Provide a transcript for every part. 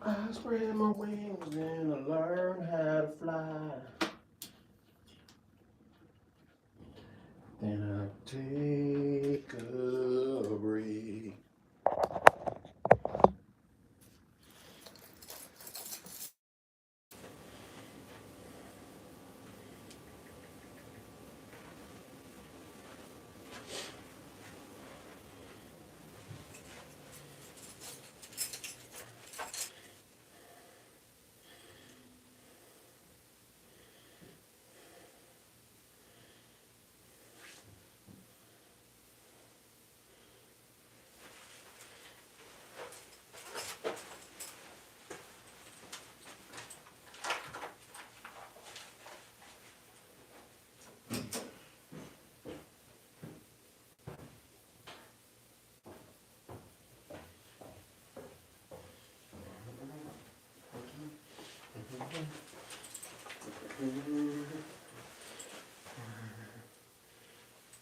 I spread my wings and I learn how to fly. Then I take a break.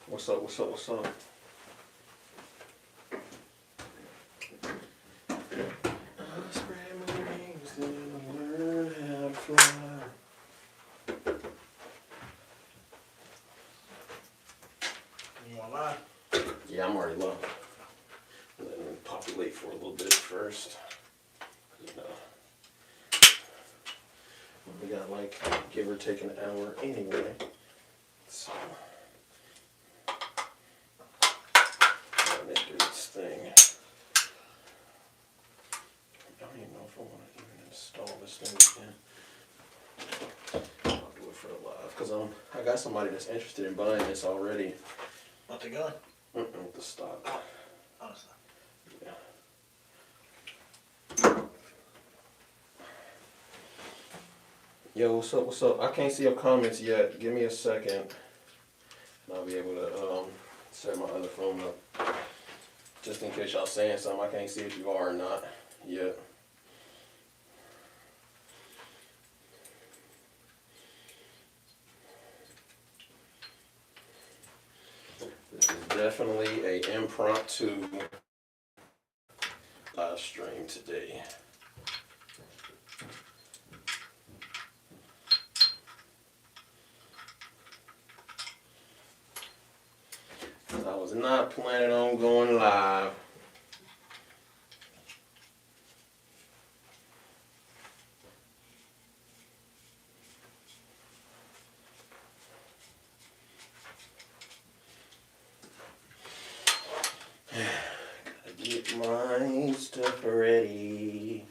What's up, what's up, what's up? I spread my wings, then I learn how to fly. You want live? Yeah, I'm already low. Let me populate for a little bit first. You know, we got like give or take an hour anyway. So let me do this thing. I don't even know if I want to even install this thing again. I'll do it for the live because I got somebody that's interested in buying this already. Want the gun? With the stock. Honestly. Yeah. Yo, what's up? What's up? I can't see your comments yet. Give me a second, and I'll be able to set my other phone up. Just in case y'all saying something, I can't see if you are or not yet. This is definitely an impromptu live stream today. I was not planning on going live. Gotta get my stuff ready.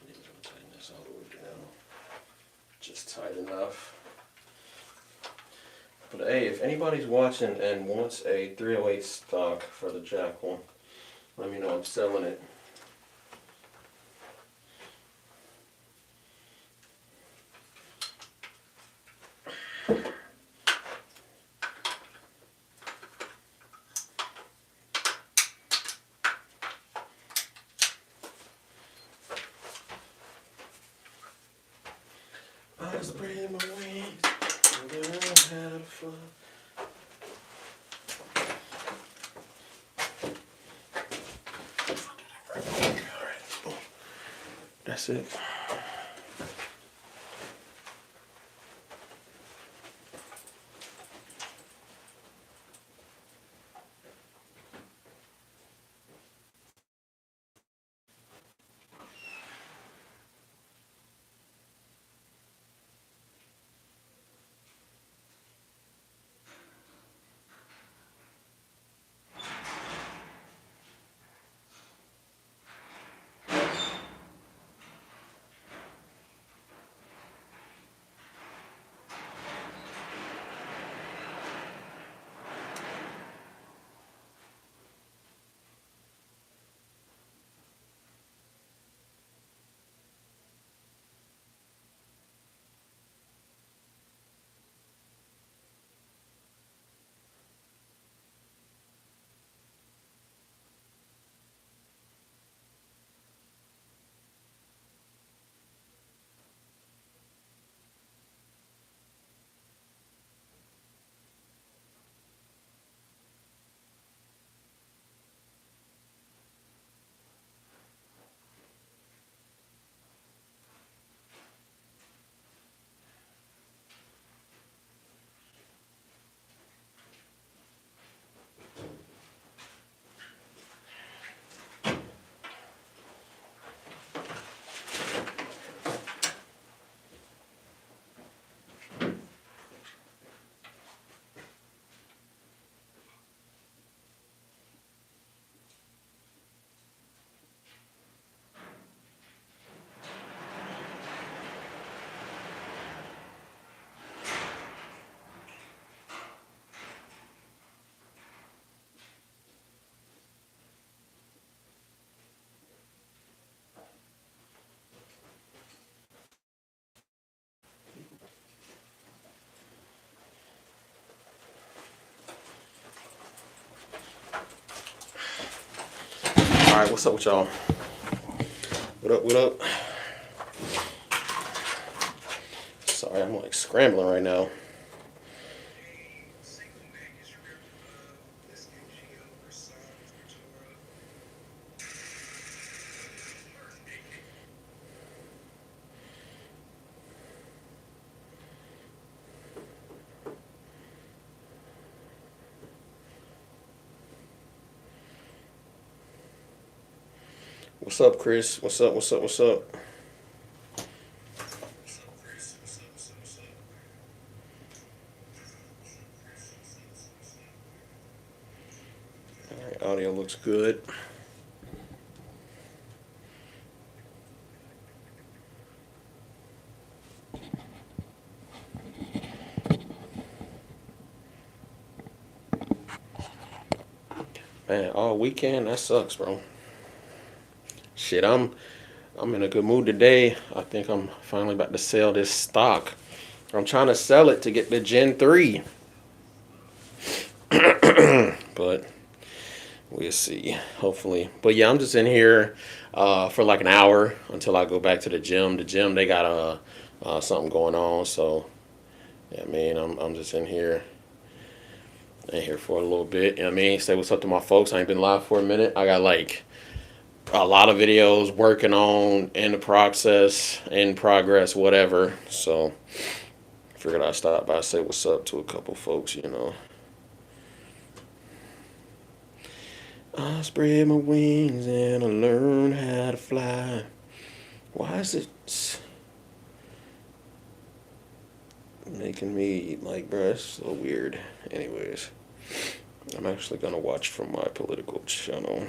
I'm gonna tighten this all the way down. Just tight enough. But hey, if anybody's watching and wants a 308 stock for the Jackal, let me know. I'm selling it. I spread my wings and learn how to fly. Alright, that's it. Alright, what's up with y'all? What up, what up? Sorry, I'm like scrambling right now. What's up, Chris? What's up, what's up, what's up? Alright, audio looks good. Man, all weekend, that sucks, bro. Shit, I'm in a good mood today. I think I'm finally about to sell this stock. I'm trying to sell it to get the Gen 3. But we'll see. Hopefully. But yeah, I'm just in here for like an hour until I go back to the gym. The gym, they got something going on. So, yeah, man, I'm just in here for a little bit. You know what I mean? Say what's up to my folks. I ain't been live for a minute. I got like a lot of videos working on, in the process, in progress, whatever. So figured I'd stop by, say what's up to a couple folks, you know. I spread my wings and I learned how to fly. Why is it making me like, bruh, it's so weird. Anyways, I'm actually gonna watch from my political channel.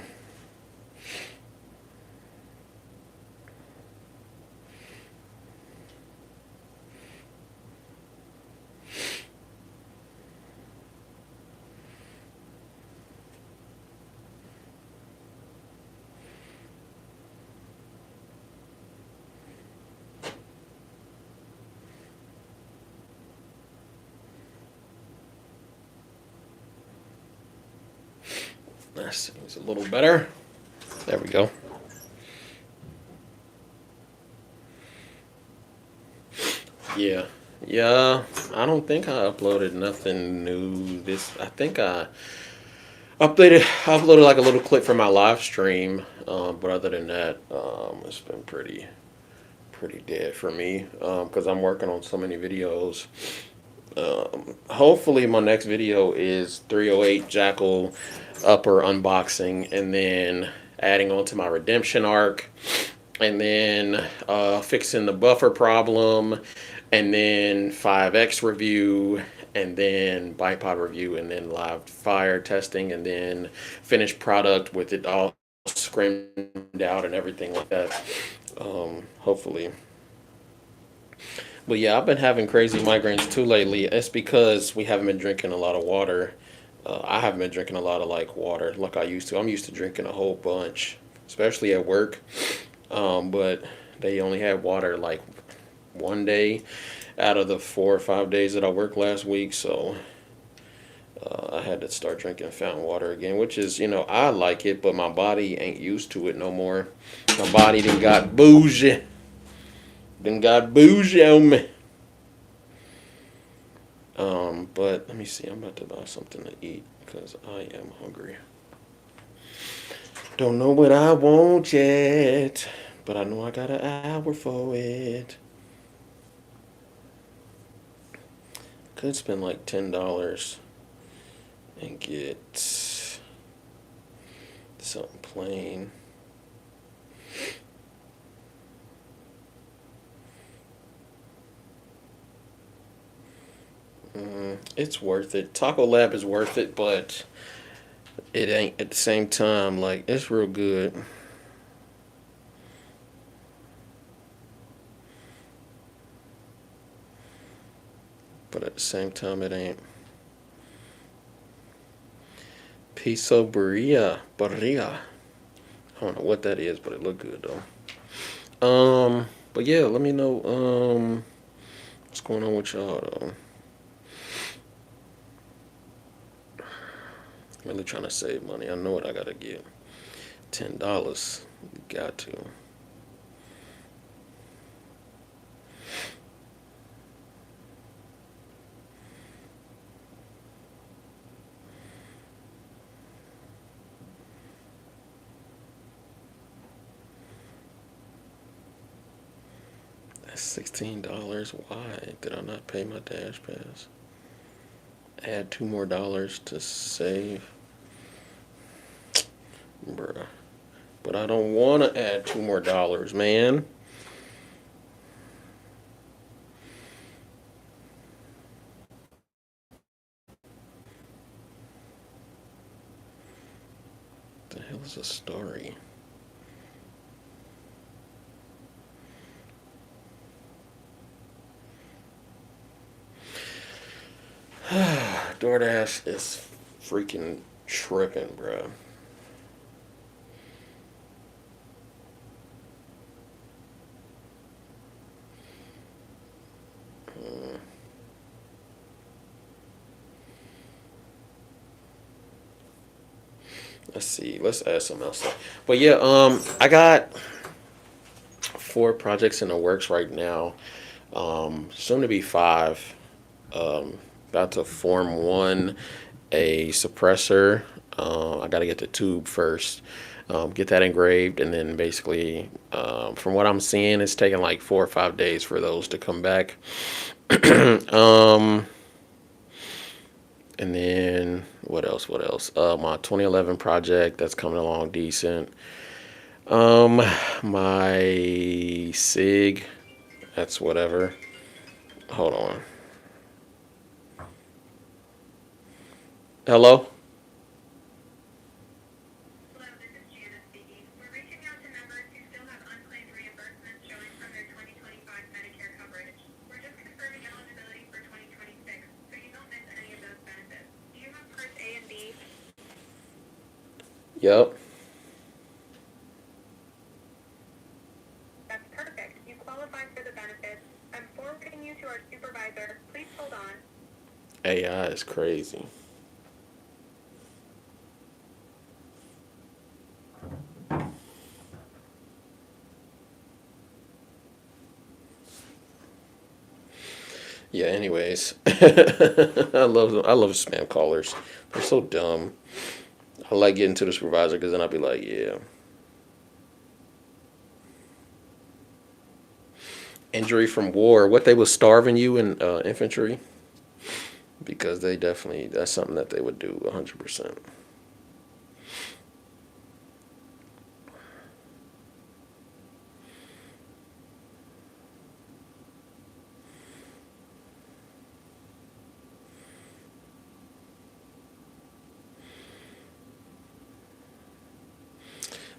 That seems a little better. There we go. Yeah. Yeah. I don't think I uploaded nothing new I think I uploaded like a little clip from my live stream. But other than that, it's been pretty dead for me. Because I'm working on so many videos. Hopefully my next video is 308 Jackal upper unboxing, and then adding on to my redemption arc, and then fixing the buffer problem, and then 5X review, and then bipod review, and then live fire testing, and then finished product with it all screamed out and everything like that. Hopefully. But yeah, I've been having crazy migraines too lately. It's because we haven't been drinking a lot of water. I haven't been drinking a lot of like water like I used to. I'm used to drinking a whole bunch, especially at work. But they only had water like one day out of the 4 or 5 days that I worked last week. So I had to start drinking fountain water again, which is, you know, I like it, but my body ain't used to it no more. My body done got bougie. Done got bougie on me. But let me see. I'm about to buy something to eat because I am hungry. Don't know what I want yet, but I know I got an hour for it. Could spend like $10 and get something plain. It's worth it. Taco Lab is worth it, but it ain't at the same time. Like, it's real good. But at the same time, it ain't. Piso Barilla. I don't know what that is, but it looked good though. But yeah, let me know what's going on with y'all though. Really trying to save money. I know what I gotta get. $10. Got to. That's $16. Why did I not pay my Dash Pass? Add $2 more to save. Bruh. But I don't want to add $2 more, man. The hell is a story? DoorDash is freaking tripping, bro. Let's see. Let's add something else. But yeah, I got 4 projects in the works right now. Soon to be 5. About to form one, a suppressor. I got to get the tube first, get that engraved, and then basically, from what I'm seeing, it's taking like 4 or 5 days for those to come back. And then what else? What else? My 2011 project that's coming along decent. My SIG, that's whatever. Hold on. Hello? Hello, this is Janice speaking. We're reaching out to members who still have unclaimed reimbursements showing from their 2025 Medicare coverage. We're just confirming eligibility for 2026, so you don't miss any of those benefits. Do you have parts A and B? Yep. That's perfect. You qualify for the benefits. I'm forwarding you to our supervisor. Please hold on. AI is crazy. Yeah, anyways. I love spam callers. They're so dumb. I like getting to the supervisor because then I'll be like, yeah. Injury from war. What, they was starving you in infantry? Because they definitely, that's something that they would do 100%.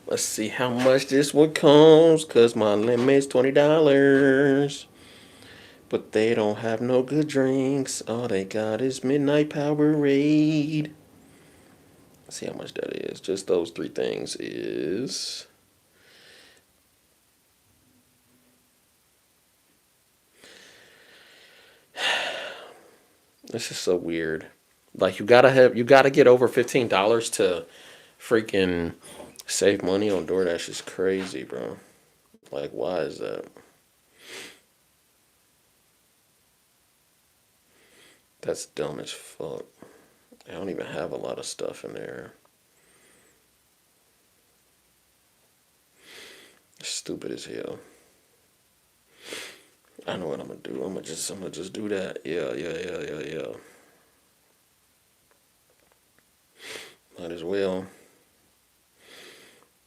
Let's see how much this one costs, cause my limit's $20. But they don't have no good drinks. All they got is Midnight Powerade. Let's see how much that is. Just those 3 things is. This is so weird. Like, you gotta get over $15 to freaking save money on DoorDash. Is crazy, bro. Like, why is that? That's dumb as fuck. I don't even have a lot of stuff in there. Stupid as hell. I know what I'm gonna do. I'm gonna just do that. Yeah. Might as well.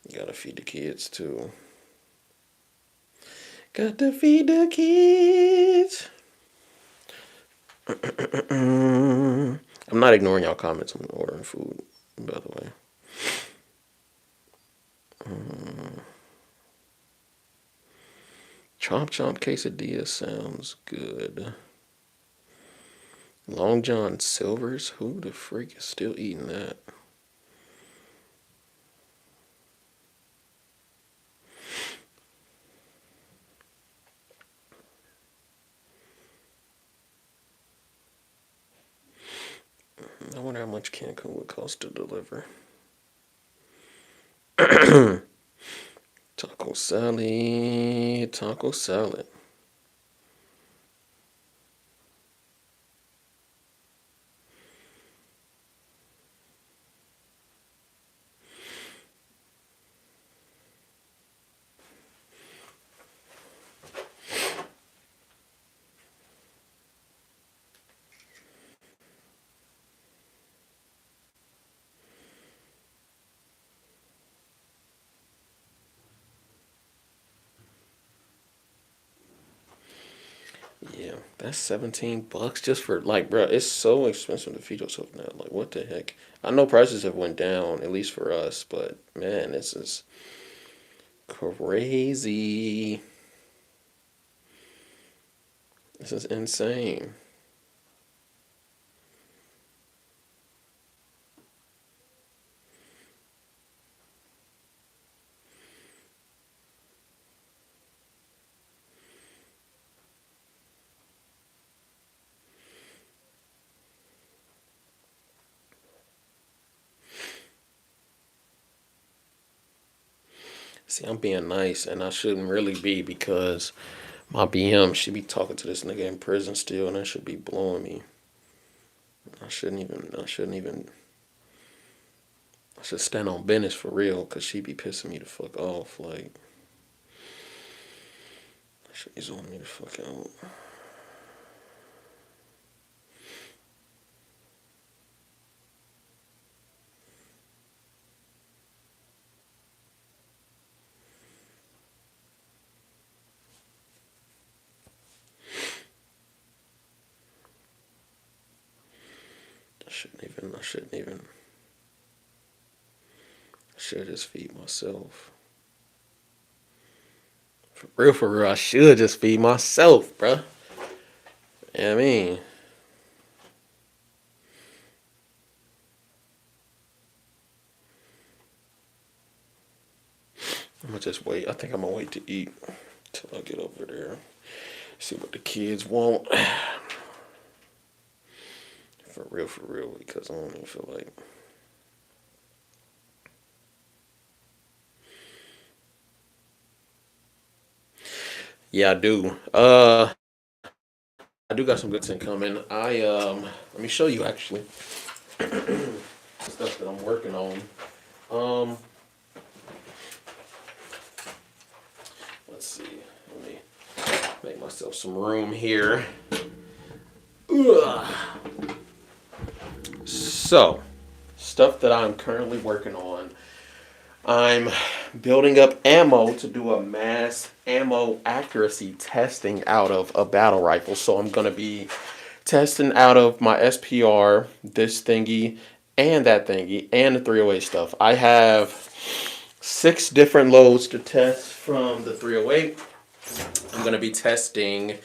You gotta feed the kids too. Got to feed the kids. I'm not ignoring y'all comments. I'm ordering food, by the way. Chomp Chomp quesadilla sounds good. Long John Silver's? Who the freak is still eating that? I wonder how much Cancun would cost to deliver. Taco salad, taco salad. Yeah, that's $17 just for like, bro. It's so expensive to feed yourself now. Like, what the heck? I know prices have went down at least for us, but man, this is crazy. This is insane. See, I'm being nice, and I shouldn't really be because my BM should be talking to this nigga in prison still, and that should be blowing me. I shouldn't even. I shouldn't even. I should stand on business for real, cause she be pissing me the fuck off. Like, she's on me the fuck out. I shouldn't even. I shouldn't even. I should just feed myself. For real, I should just feed myself, bruh. You know what I mean? I'm gonna just wait. I think I'm gonna wait to eat till I get over there. See what the kids want. For real, because I don't even feel like. Yeah, I do. I do got some good thing coming. Let me show you actually stuff that I'm working on. Um, let's see. Let me make myself some room here. Ugh. So, stuff that I'm currently working on. I'm building up ammo to do a mass ammo accuracy testing out of a battle rifle. So I'm going to be testing out of my SPR, this thingy, and that thingy, and the 308 stuff. I have 6 different loads to test from the 308. I'm going to be testing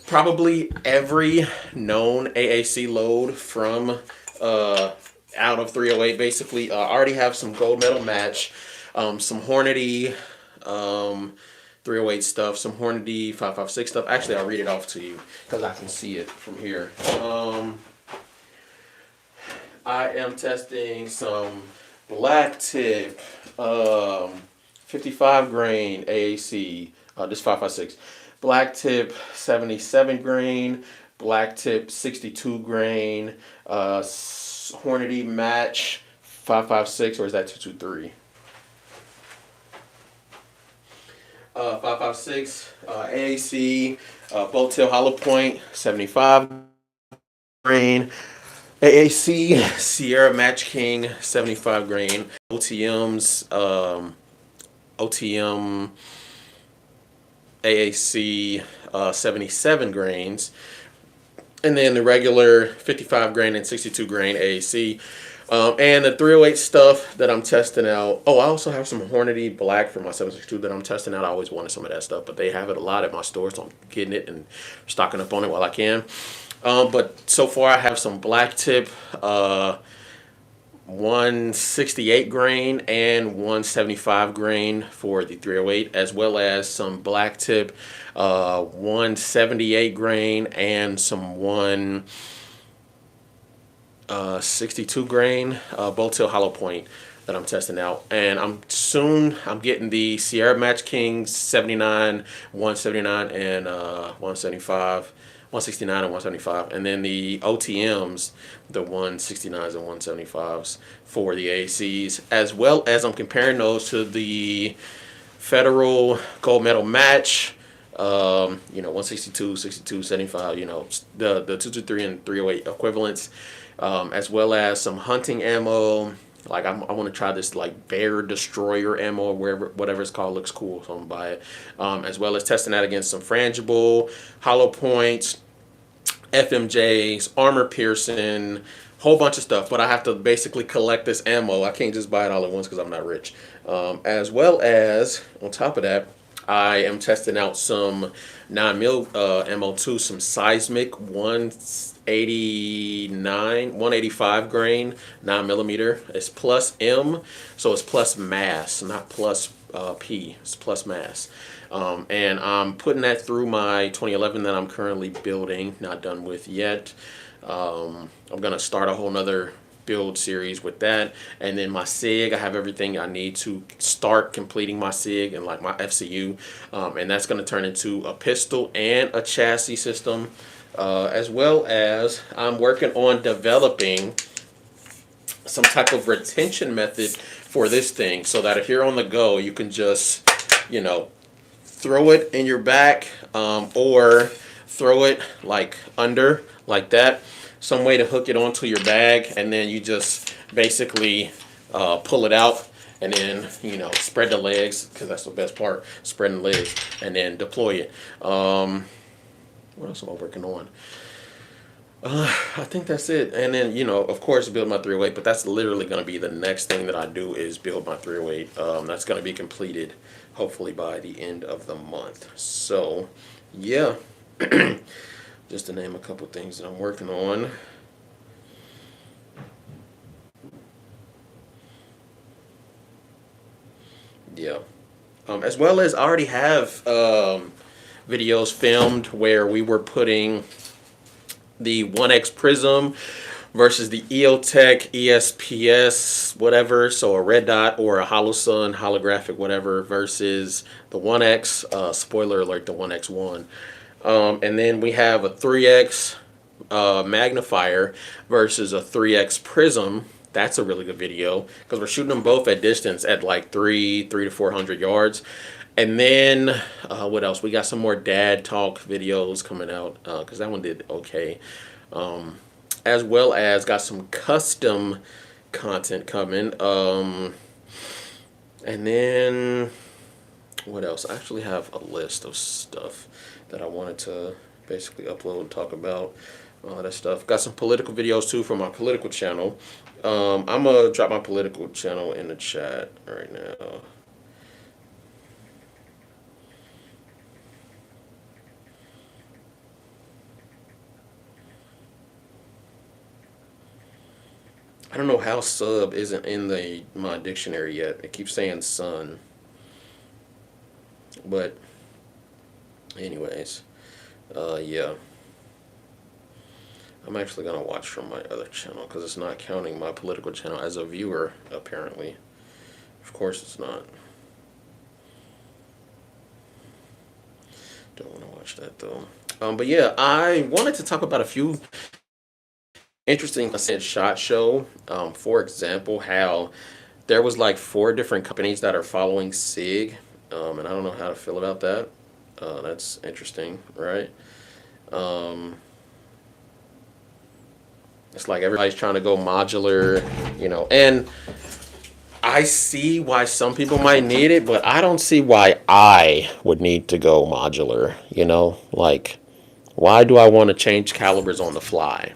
probably every known AAC load from out of 308 basically. I already have some gold medal match, some Hornady 308 stuff, some Hornady 556 stuff. Actually, I'll read it off to you because I can see it from here. I am testing some black tip 55 grain AAC, this 556. Black tip 77 grain, black tip 62 grain, Hornady match 556, or is that 223? 556 AAC, bolt tail hollow point 75 grain, AAC Sierra Match King 75 grain, OTM's OTM AAC 77 grains, and then the regular 55 grain and 62 grain AAC. And the 308 stuff that I'm testing out. Oh, I also have some Hornady Black for my 762 that I'm testing out. I always wanted some of that stuff, but they have it a lot at my store, so I'm getting it and stocking up on it while I can. But so far I have some black tip 168 grain and 175 grain for the 308, as well as some black tip 178 grain and some 162 grain bolt tail hollow point that I'm testing out. And I'm soon I'm getting the Sierra Match Kings 79, 179, and 175. 169 and 175, and then the OTMs, the 169s and 175s for the ACs, as well as I'm comparing those to the Federal Gold Medal Match, 162, 62, 75, the 223 and 308 equivalents, as well as some hunting ammo. Like I want to try this like Bear Destroyer ammo, whatever it's called, looks cool, so I'm gonna buy it. As well as testing that against some frangible, hollow points, FMJs, armor piercing, whole bunch of stuff. But I have to basically collect this ammo. I can't just buy it all at once because I'm not rich. As well as on top of that, I am testing out some 9mm ammo too, some seismic 185 grain 9mm. It's plus M, so it's plus mass, not plus P. It's plus mass. And I'm putting that through my 2011 that I'm currently building, not done with yet. I'm gonna start a whole nother build series with that, and then my SIG, I have everything I need to start completing my SIG and like my FCU, and that's going to turn into a pistol and a chassis system, as well as I'm working on developing some type of retention method for this thing, so that if you're on the go, you can just throw it in your back, or throw it like under like that, some way to hook it onto your bag, and then you just basically pull it out, and then spread the legs, because that's the best part, spreading the legs, and then deploy it. What else am I working on? I think that's it. And then of course build my 308, but that's literally going to be the next thing that I do, is build my 308. That's going to be completed hopefully by the end of the month. So yeah. Just to name a couple things that I'm working on. Yeah. As well as I already have videos filmed where we were putting the 1X Prism versus the EOTech ESPS whatever, so a red dot or a Holosun holographic whatever, versus the 1X, spoiler alert, the 1X1. And then we have a 3X magnifier versus a 3X prism. That's a really good video because we're shooting them both at distance at like 300 to 400 yards. And then what else? We got some more dad talk videos coming out because that one did okay. As well as got some custom content coming. And then what else? I actually have a list of stuff that I wanted to basically upload and talk about, all that stuff. Got some political videos too from my political channel. I'm gonna drop my political channel in the chat right now. I don't know how sub isn't in my dictionary yet. It keeps saying son. But anyways, yeah. I'm actually going to watch from my other channel because it's not counting my political channel as a viewer, apparently. Of course it's not. Don't want to watch that, though. But yeah, I wanted to talk about a few interesting SHOT Show. For example, how there was like 4 different companies that are following SIG. And I don't know how to feel about that. That's interesting, right? It's like everybody's trying to go modular, and I see why some people might need it, but I don't see why I would need to go modular, like, why do I want to change calibers on the fly?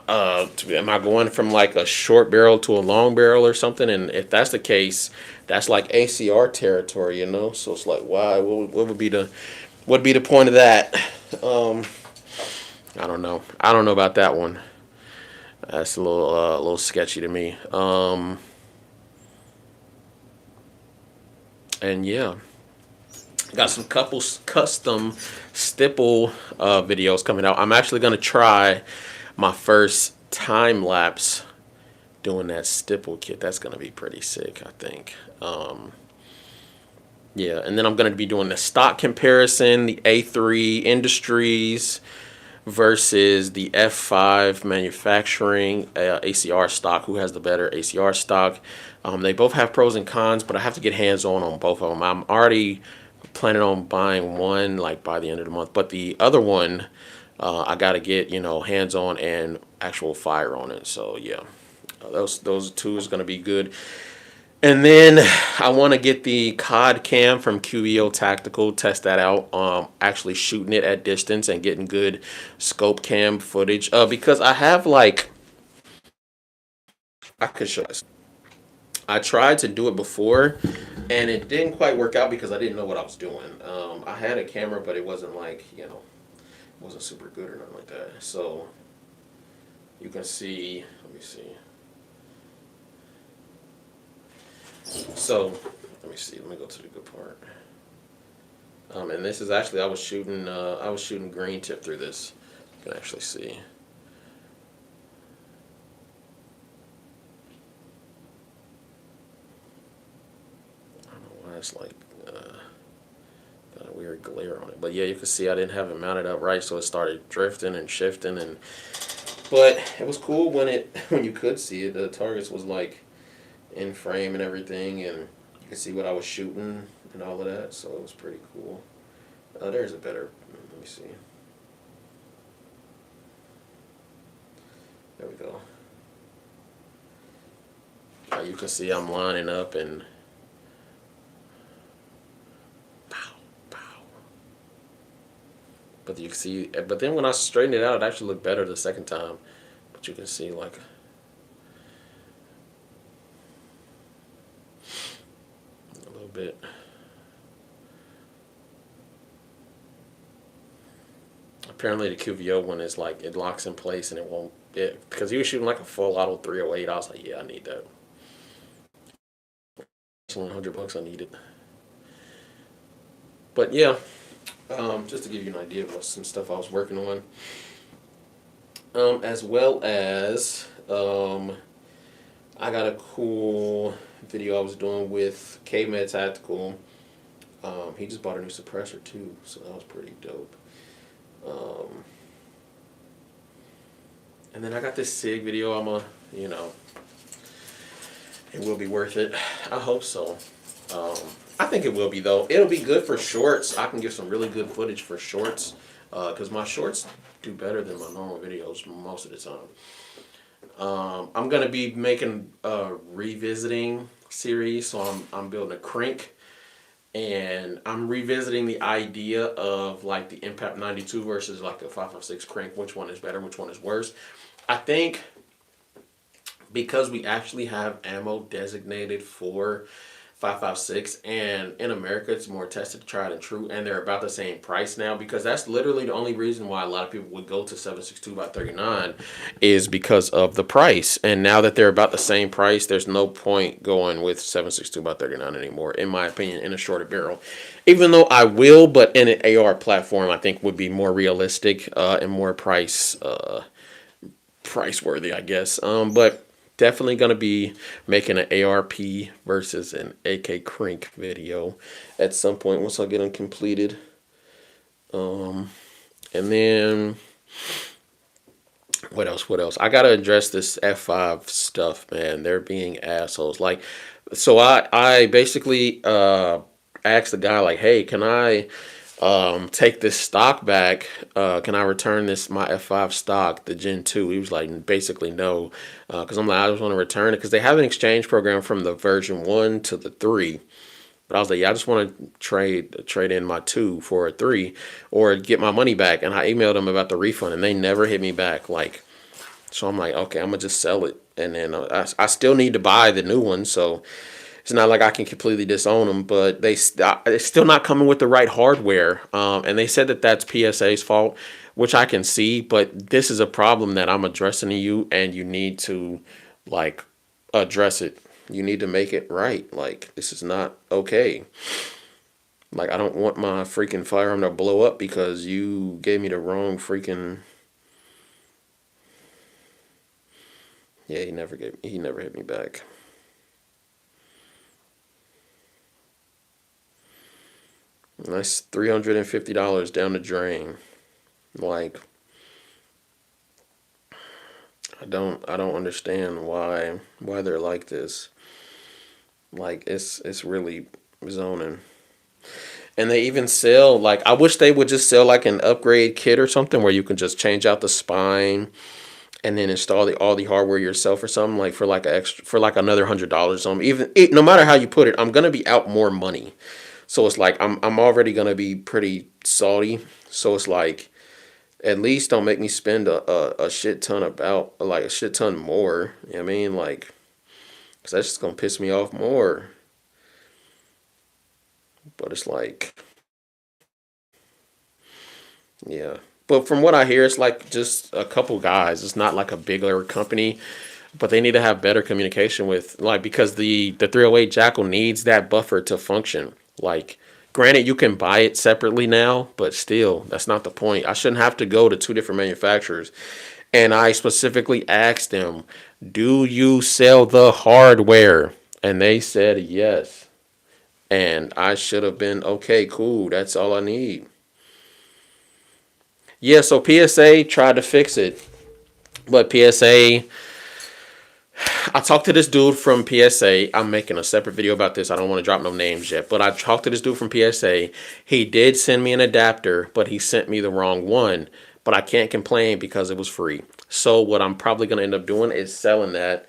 Am I going from like a short barrel to a long barrel or something? And if that's the case, that's like ACR territory, so it's like, why? What would be the point of that? I don't know about that one. That's a little sketchy to me. And yeah, got some custom stipple videos coming out. I'm actually gonna try my first time lapse doing that stipple kit. That's gonna be pretty sick, I think. Yeah, and then I'm gonna be doing the stock comparison, the A3 Industries versus the F5 manufacturing ACR stock. Who has the better ACR stock? They both have pros and cons, but I have to get hands on both of them. I'm already planning on buying one like by the end of the month, but the other one I got to get hands on and actual fire on it. So yeah, those two is gonna be good. And then I want to get the COD cam from QEO Tactical, test that out. Actually shooting it at distance and getting good scope cam footage. Because I have I could show this. I tried to do it before, and it didn't quite work out because I didn't know what I was doing. I had a camera, but it wasn't it wasn't super good or nothing like that. So you can see. Let me see. So, let me see. Let me go to the good part. And this is actually I was shooting green tip through this. You can actually see. I don't know why it's got a weird glare on it, but yeah, you can see I didn't have it mounted up right, so it started drifting and shifting, but it was cool when you could see it. The targets was in frame and everything, and you can see what I was shooting and all of that, so it was pretty cool. There's a better, let me see. There we go. You can see I'm lining up and pow, pow. But you can see, but then when I straightened it out, it actually looked better the second time. But you can see a little bit. Apparently the QVO one is it locks in place and it won't, because he was shooting a full auto 308. I was like, yeah, I need that. It's only $100 I need it. But yeah, just to give you an idea of some stuff I was working on. As well as I got a cool video I was doing with Caveman Tactical. He just bought a new suppressor too, so that was pretty dope. And then I got this SIG video. It will be worth it. I hope so. I think it will be though. It'll be good for shorts. I can get some really good footage for shorts, because my shorts do better than my normal videos most of the time. I'm gonna be making a revisiting series, so I'm building a crank. And I'm revisiting the idea of the Impact 92 versus the 556 crank. Which one is better? Which one is worse? I think because we actually have ammo designated for 556, and in America it's more tested, tried, and true, and they're about the same price now, because that's literally the only reason why a lot of people would go to 7.62x39 is because of the price. And now that they're about the same price, there's no point going with 7.62x39 anymore, in my opinion, in a shorter barrel. Even though I will, but in an AR platform, I think would be more realistic and more price worthy, I guess. But definitely going to be making an ARP versus an AK crank video at some point once I get them completed. And then what else? I got to address this F5 stuff, man. They're being assholes. So I basically asked the guy, hey, can I take this stock back? Can I return my F5 stock, the Gen 2? He was like, basically no, because I'm like, I just want to return it because they have an exchange program from the version 1 to the 3. But I was like, yeah, I just want to trade in my 2 for a 3 or get my money back. And I emailed them about the refund, and they never hit me back. So I'm like, okay, I'm gonna just sell it, and then I still need to buy the new one, so it's not like I can completely disown them, but they're still not coming with the right hardware. And they said that that's PSA's fault, which I can see, but this is a problem that I'm addressing to you, and you need to address it. You need to make it right. This is not okay. I don't want my freaking firearm to blow up because you gave me the wrong freaking... Yeah, he never hit me back. Nice $350 down the drain. Like, I don't understand why they're like this. Like, it's really zoning. And they even sell, like, I wish they would just sell like an upgrade kit or something where you can just change out the spine and then install all the hardware yourself or something, like for like another $100 on no matter how you put it, I'm gonna be out more money. So it's like I'm already gonna be pretty salty. So it's like, at least don't make me spend a shit ton, about like a shit ton more. You know what I mean? Like, cause that's just gonna piss me off more. But it's like, yeah. But from what I hear, it's like just a couple guys. It's not like a bigger company, but they need to have better communication with, like, because the 308 Jackal needs that buffer to function. Like, granted, you can buy it separately now, but still, that's not the point. I shouldn't have to go to two different manufacturers. And I specifically asked them, "Do you sell the hardware?" And they said yes. And I should have been, okay, cool. That's all I need. Yeah, so PSA tried to fix it, but PSA, I talked to this dude from PSA. I'm making a separate video about this. I don't want to drop no names yet, but I talked to this dude from PSA. He did send me an adapter, but he sent me the wrong one. But I can't complain because it was free. So what I'm probably going to end up doing is selling that,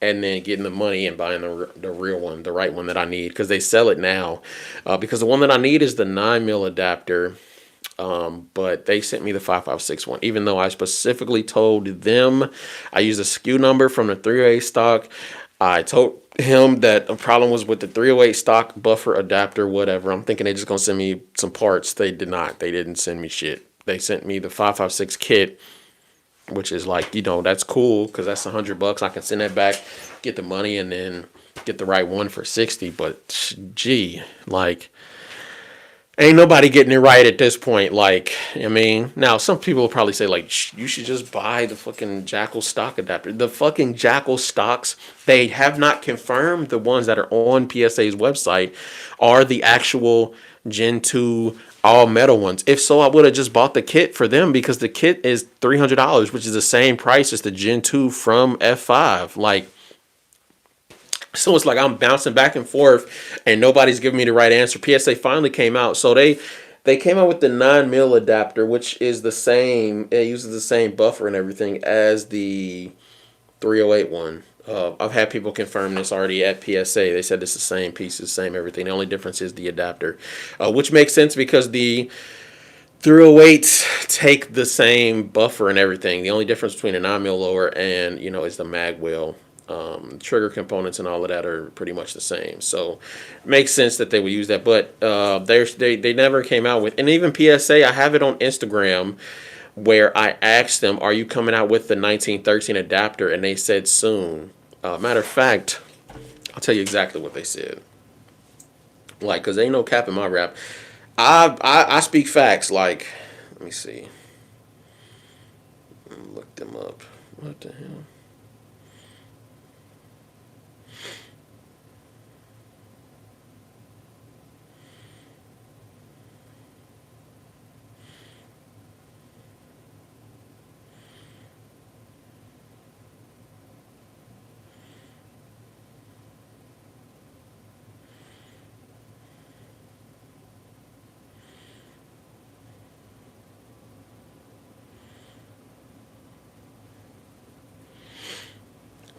and then getting the money and buying the real one, the right one that I need, because they sell it now. Because the one that I need is the 9mm adapter. But they sent me the 556 one, even though I specifically told them I used a SKU number from the 308 stock. I told him that a problem was with the 308 stock buffer adapter, whatever. I'm thinking they're just gonna send me some parts. They did not. They didn't send me shit. They sent me the 556 kit, which is like, that's cool because that's $100. I can send that back, get the money, and then get the right one for 60. But gee, like, ain't nobody getting it right at this point. Like, I mean, now some people will probably say, like, you should just buy the fucking Jackal stock adapter. The fucking Jackal stocks, they have not confirmed the ones that are on PSA's website are the actual Gen 2 all metal ones. If so, I would have just bought the kit for them, because the kit is $300, which is the same price as the Gen 2 from F5. Like, so it's like I'm bouncing back and forth and nobody's giving me the right answer. PSA finally came out. So they came out with the 9mm adapter, which is the same. It uses the same buffer and everything as the 308 one. I've had people confirm this already at PSA. They said it's the same pieces, same everything. The only difference is the adapter, which makes sense because the 308s take the same buffer and everything. The only difference between a 9mm lower and, is the mag wheel. Trigger components and all of that are pretty much the same, so it makes sense that they would use that. But they never came out with, and even PSA, I have it on Instagram where I asked them, "Are you coming out with the 1913 adapter?" And they said soon. Matter of fact, I'll tell you exactly what they said. Like, cause ain't no cap in my rap. I speak facts. Like, let me see. Look them up. What the hell?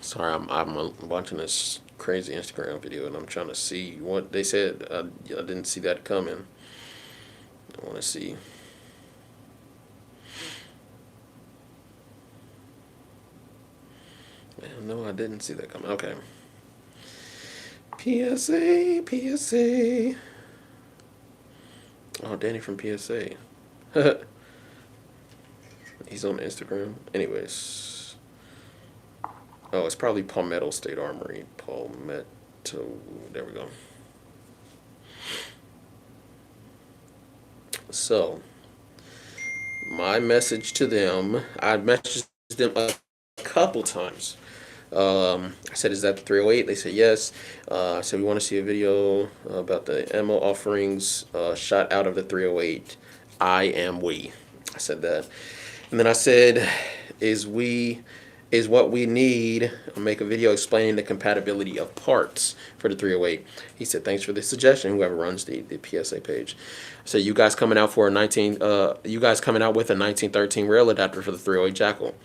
Sorry, I'm watching this crazy Instagram video and I'm trying to see what they said. I didn't see that coming. I want to see. No, I didn't see that coming. Okay. PSA. Oh, Danny from PSA. He's on Instagram. Anyways. Oh, it's probably Palmetto State Armory. Palmetto. There we go. So, my message to them, I messaged them a couple times. I said, is that the 308? They said yes. I said, we want to see a video about the ammo offerings shot out of the 308. I am we. I said that. And then I said, is what we need. I'll make a video explaining the compatibility of parts for the 308. He said, thanks for the suggestion, whoever runs the PSA page. So you guys coming out with a 1913 rail adapter for the 308 Jackal.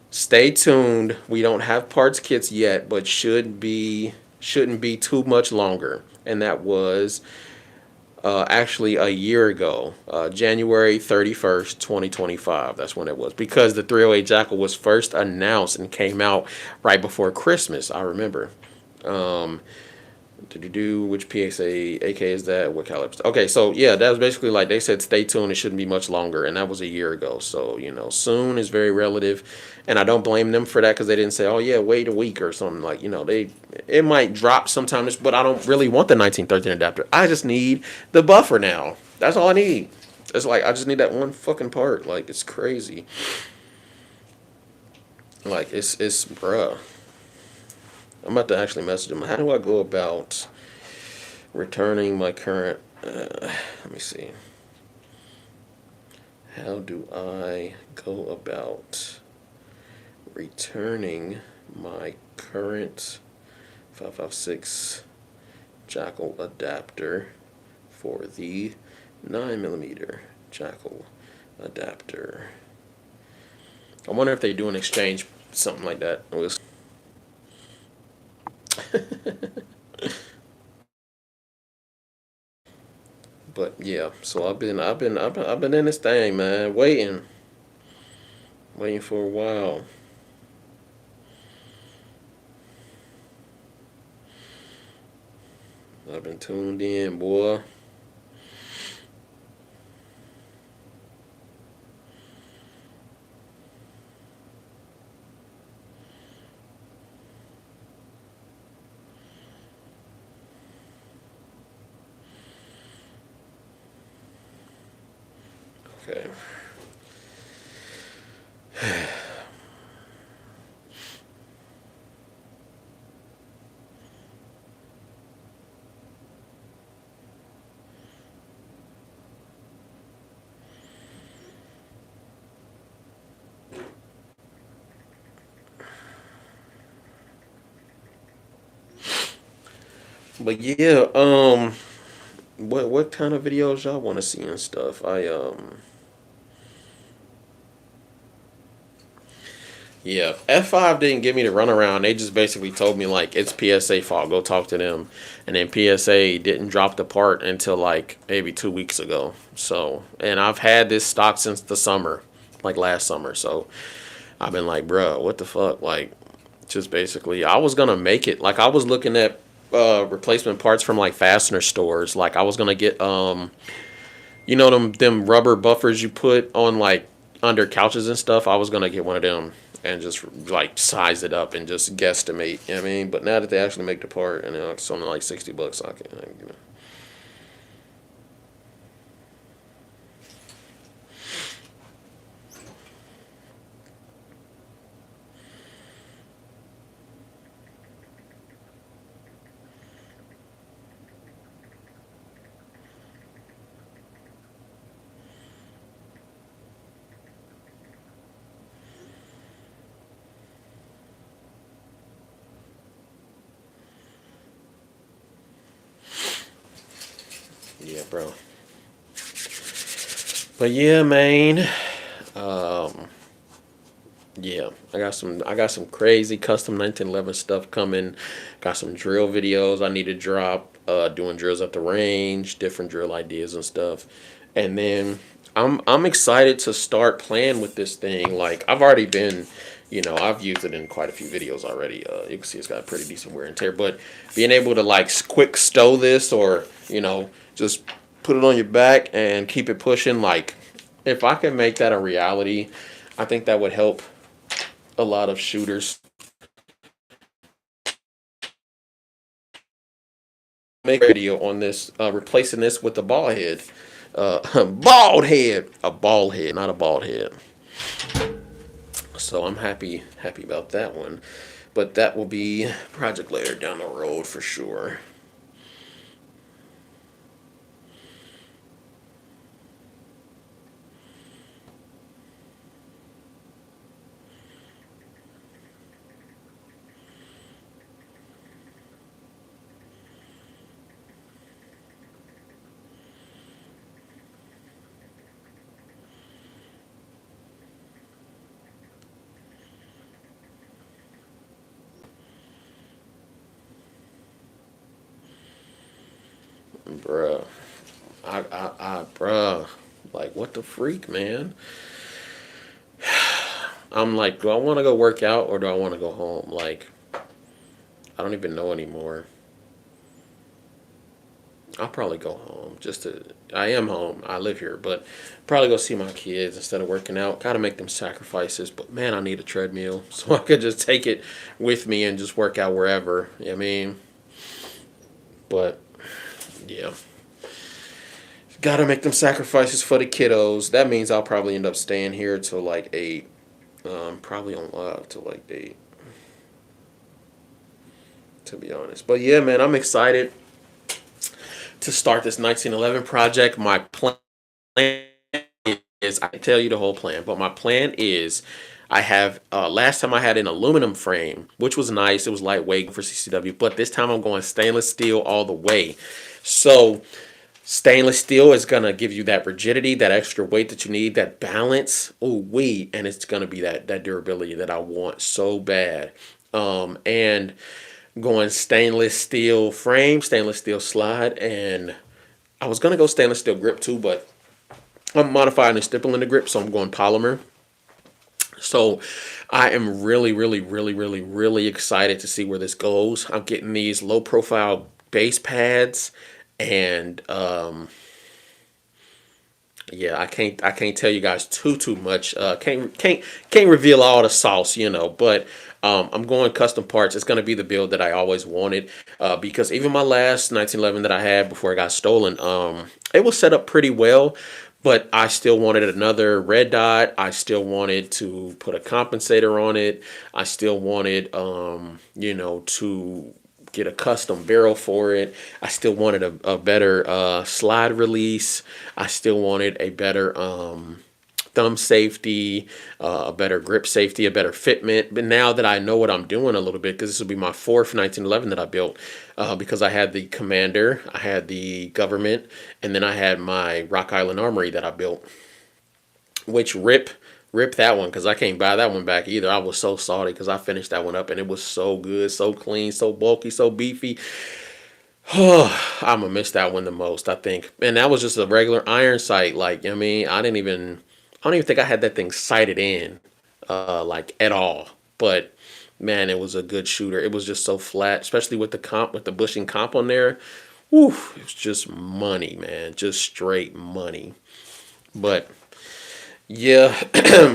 Stay tuned. We don't have parts kits yet, but shouldn't be too much longer. And that was actually a year ago, January 31st, 2025. That's when it was, because the 308 Jackal was first announced and came out right before Christmas. I remember. Which PSA AK is that? What caliber? Okay, so yeah, that was basically like they said, stay tuned. It shouldn't be much longer, and that was a year ago. So soon is very relative, and I don't blame them for that, because they didn't say, oh yeah, wait a week or something. Like it might drop sometimes, but I don't really want the 1913 adapter. I just need the buffer now. That's all I need. It's like I just need that one fucking part. Like it's crazy. Like it's bruh. I'm about to actually message them. How do I go about returning my current... let me see. How do I go about returning my current 5.56 Jackal adapter for the 9mm Jackal adapter? I wonder if they do an exchange, something like that. But yeah, so I've been in this thing, man, waiting for a while. I've been tuned in, boy. Okay. But yeah, what kind of videos y'all want to see and stuff? Yeah, F5 didn't give me the runaround. They just basically told me, like, it's PSA fault. Go talk to them. And then PSA didn't drop the part until, like, maybe 2 weeks ago. So, and I've had this stock since the summer, like last summer. So, I've been like, bro, what the fuck? Like, just basically, I was going to make it. Like, I was looking at replacement parts from, like, fastener stores. Like, I was going to get, them rubber buffers you put on, like, under couches and stuff. I was going to get one of them and just like size it up and just guesstimate. You know what I mean? But now that they actually make the part, and it's something like $60, I can. Yeah, bro. But yeah, man. Yeah, I got some crazy custom 1911 stuff coming. Got some drill videos I need to drop. Doing drills at the range, different drill ideas and stuff. And then I'm excited to start playing with this thing. Like I've already been, I've used it in quite a few videos already. You can see it's got pretty decent wear and tear. But being able to like quick stow this, or just put it on your back and keep it pushing. Like if I can make that a reality, I think that would help a lot of shooters. Make a video on this, replacing this with a bald head. A bald head, not a bald head. So I'm happy about that one. But that will be a project later down the road for sure. Bruh. Bruh. Like, what the freak, man? I'm like, do I want to go work out or do I want to go home? Like, I don't even know anymore. I'll probably go home just to. I am home. I live here, but probably go see my kids instead of working out. Gotta make them sacrifices. But man, I need a treadmill so I could just take it with me and just work out wherever. You know what I mean? But yeah. Gotta make them sacrifices for the kiddos. That means I'll probably end up staying here till like 8. Probably on live till like 8. To be honest. But yeah, man, I'm excited to start this 1911 project. My plan is, I can tell you the whole plan, but my plan is I have, last time I had an aluminum frame, which was nice. It was lightweight for CCW, but this time I'm going stainless steel all the way. So stainless steel is going to give you that rigidity, that extra weight that you need, that balance. Oh, and it's going to be that durability that I want so bad. And going stainless steel frame, stainless steel slide, and I was going to go stainless steel grip too, but I'm modifying and stippling the grip, so I'm going polymer. So I am really, really, really, really, really excited to see where this goes. I'm getting these low profile base pads, and yeah, I can't tell you guys too much. Can't reveal all the sauce, but I'm going custom parts. It's gonna be the build that I always wanted, because even my last 1911 that I had before it got stolen, it was set up pretty well, but I still wanted another red dot. I still wanted to put a compensator on it. I still wanted, to get a custom barrel for it. I still wanted a better slide release. I still wanted a better thumb safety, a better grip safety, a better fitment. But now that I know what I'm doing a little bit, because this will be my 4th 1911 that I built, because I had the Commander, I had the Government, and then I had my Rock Island Armory that I built, which rip that one, because I can't buy that one back either. I was so salty because I finished that one up and it was so good, so clean, so bulky, so beefy. I'm gonna miss that one the most, I think. And that was just a regular iron sight. Like, I mean, I don't even think I had that thing sighted in, like at all. But man, it was a good shooter. It was just so flat, especially with the bushing comp on there. Whew, it was just money, man, just straight money. But yeah,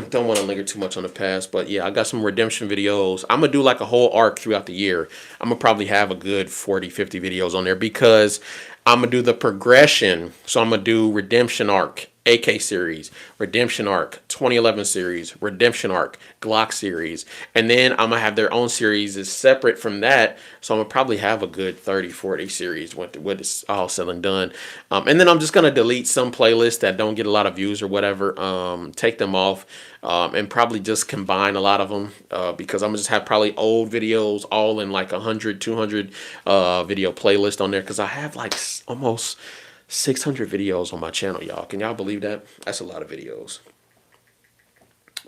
don't want to linger too much on the past, but yeah, I got some redemption videos. I'm going to do like a whole arc throughout the year. I'm going to probably have a good 40, 50 videos on there because I'm going to do the progression. So I'm going to do redemption arc, AK series, redemption arc, 2011 series, redemption arc, Glock series. And then I'm going to have their own series is separate from that. So I'm going to probably have a good 30, 40 series when it's all said and done. And then I'm just going to delete some playlists that don't get a lot of views or whatever, take them off, and probably just combine a lot of them, because I'm going to just have probably old videos all in like 100, 200 video playlist on there, because I have like almost 600 videos on my channel, y'all. Can y'all believe that? That's a lot of videos.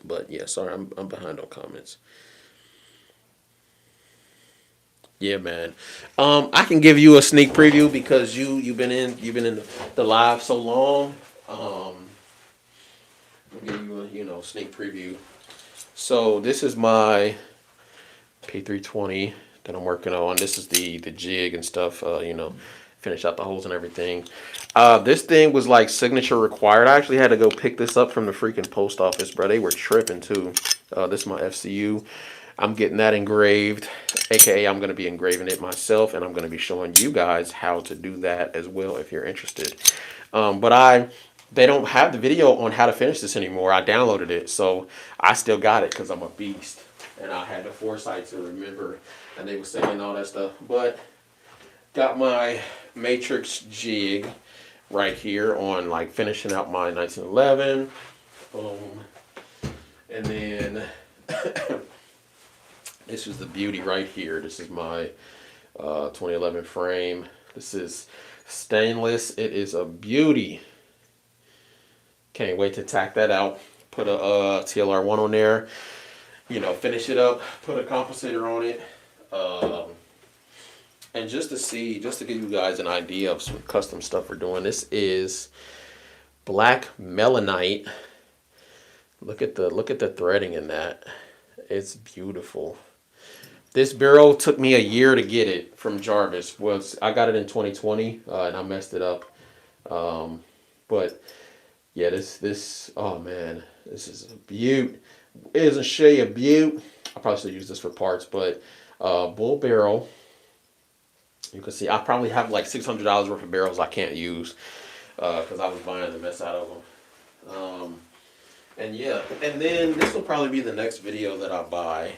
But yeah, sorry, I'm behind on comments. Yeah, man. I can give you a sneak preview because you've been in the live so long. I'll give you a sneak preview. So this is my P320 that I'm working on. This is the jig and stuff. Finish out the holes and everything. This thing was like signature required. I actually had to go pick this up from the freaking post office, bro. They were tripping too. This is my FCU. I'm getting that engraved, aka I'm going to be engraving it myself, and I'm going to be showing you guys how to do that as well if you're interested. But I they don't have the video on how to finish this anymore. I downloaded it, so I still got it because I'm a beast, and I had the foresight to remember. And they were saying all that stuff, but got my matrix jig right here on like finishing out my 1911. Boom, and then this is the beauty right here. This is my 2011 frame. This is stainless. It is a beauty. Can't wait to tack that out. Put a TLR1 on there. You know, finish it up. Put a compensator on it. And just to give you guys an idea of some custom stuff we're doing. This is black melanite. Look at the threading in that. It's beautiful. This barrel took me a year to get it from Jarvis. I got it in 2020 and I messed it up. But yeah, this oh man, this is a beaut. Isn't she a beaut? I probably should use this for parts, but bull barrel. You can see I probably have like $600 worth of barrels I can't use because I was buying the mess out of them. And yeah, and then this will probably be the next video that I buy.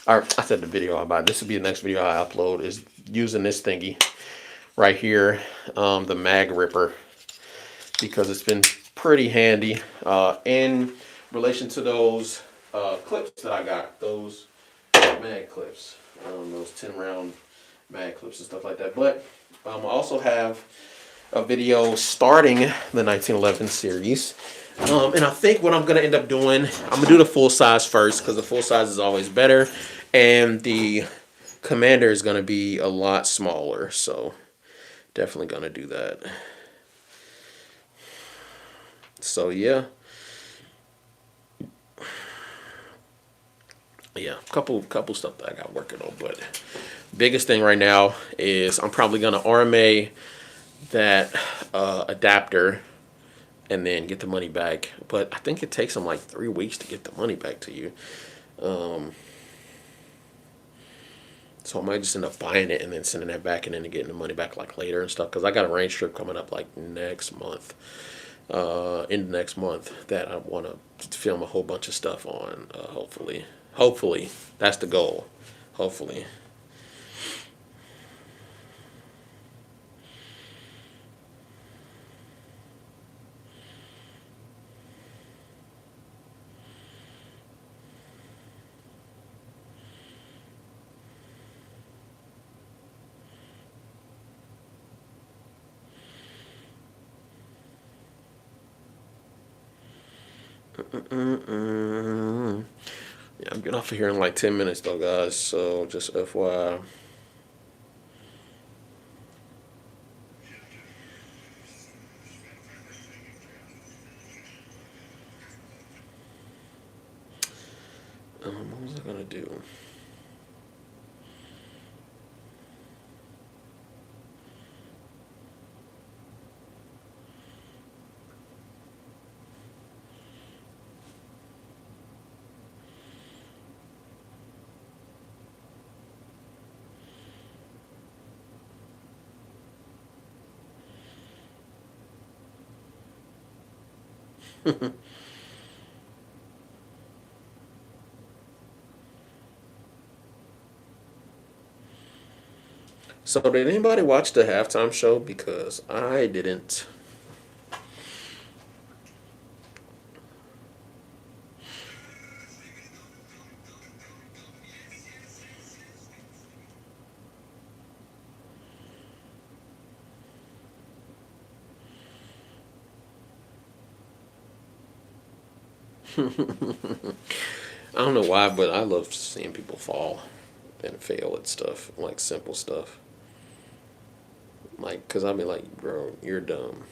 Or I said the video I buy. This will be the next video I upload, is using this thingy right here, the mag ripper, because it's been pretty handy in relation to those clips that I got, those mag clips, those 10 round mag clips and stuff like that. But I also have a video starting the 1911 series. And I think what I'm going to end up doing, I'm going to do the full size first because the full size is always better. And the Commander is going to be a lot smaller. So definitely going to do that. So yeah. Yeah, couple stuff that I got working on. But biggest thing right now is I'm probably going to RMA that adapter and then get the money back. But I think it takes them like 3 weeks to get the money back to you. So I might just end up buying it and then sending that back and then getting the money back like later and stuff. Because I got a range trip coming up like next month. In the next month that I want to film a whole bunch of stuff on. Hopefully. That's the goal. Hopefully. Yeah, I'm getting off of here in like 10 minutes though, guys. So just FYI. What was I gonna do? So did anybody watch the halftime show? Because I didn't. I don't know why, but I love seeing people fall and fail at stuff, like simple stuff. Like, cause I'll be like, bro, you're dumb.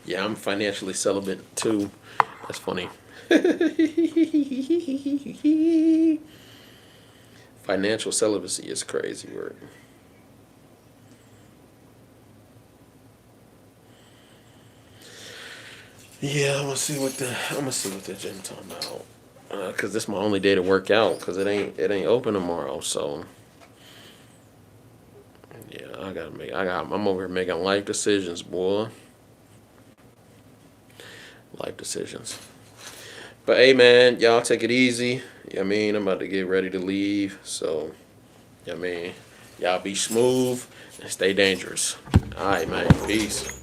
Yeah, I'm financially celibate too. That's funny. Financial celibacy is a crazy word. Yeah, I'm gonna see what the gym talking about. Cause this is my only day to work out. Cause it ain't open tomorrow. So yeah, I'm over here making life decisions, boy. Life decisions. But hey, man, y'all take it easy. I mean, I'm about to get ready to leave. So, I mean, y'all be smooth and stay dangerous. All right, man. Peace.